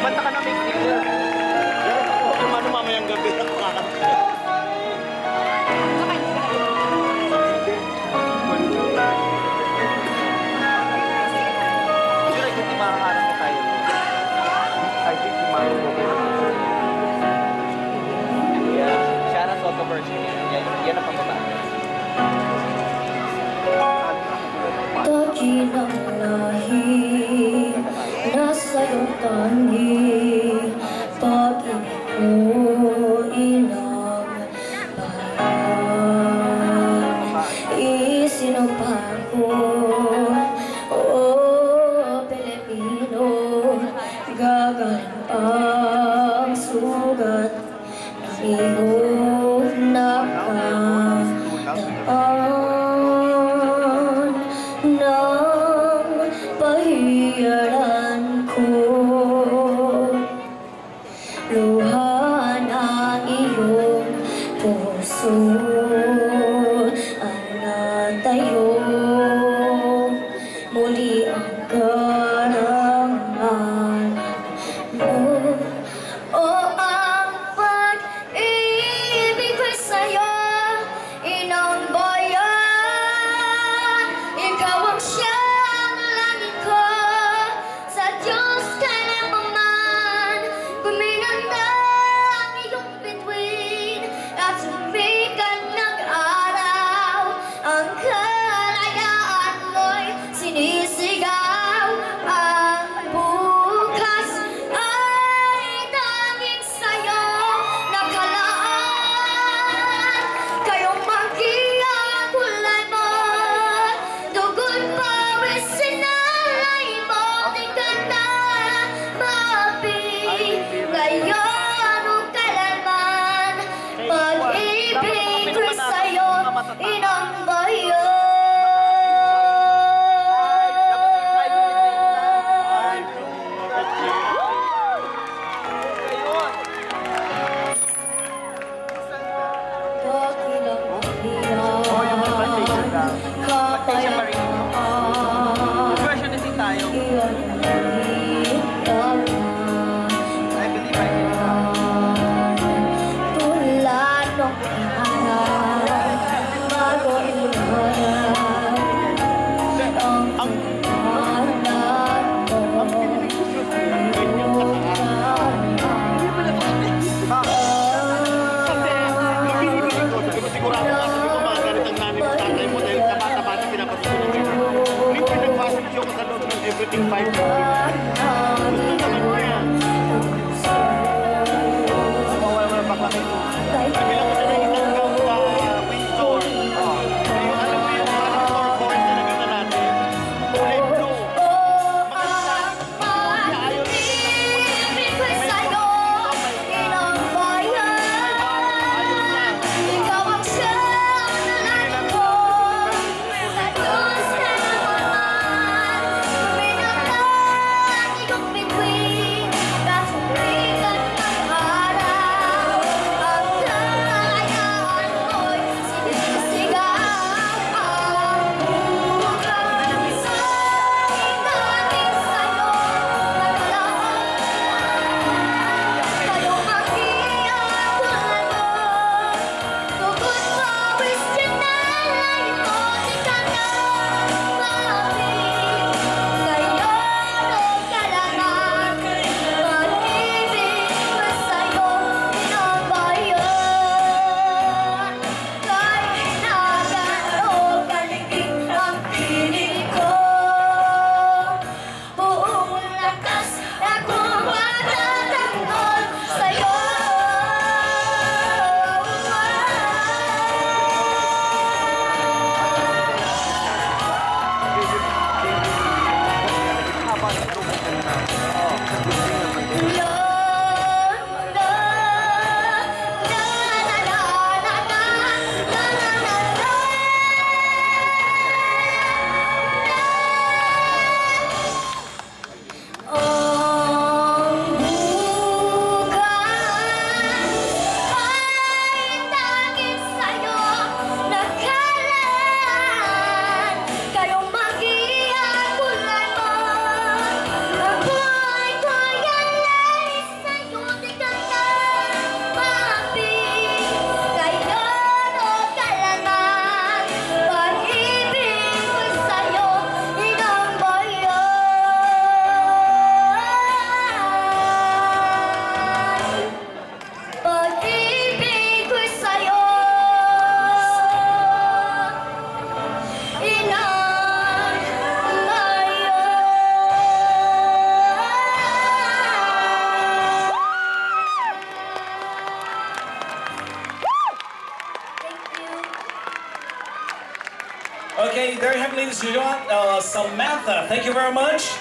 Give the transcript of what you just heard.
Kumanta ka na may clear. Kung ano mamayang gabi na kakanta. Sure, I think makakaharap mo tayo. I think Maro mo. Yeah, Shara Soto version. Yan ang pambaba. Dakilang lahi, nasa iyong tangi, pag-ibig mo inang bayan. Isinumpa ko, Pilipino, gagaling ang sugat ng iyong nakadaan ng pahiyaran ko. Luha ng iyong puso ang natayo, muli ang karangalan mo. O ang pag-ibig Okay, there you have it, ladies and gentlemen. Samantha, thank you very much.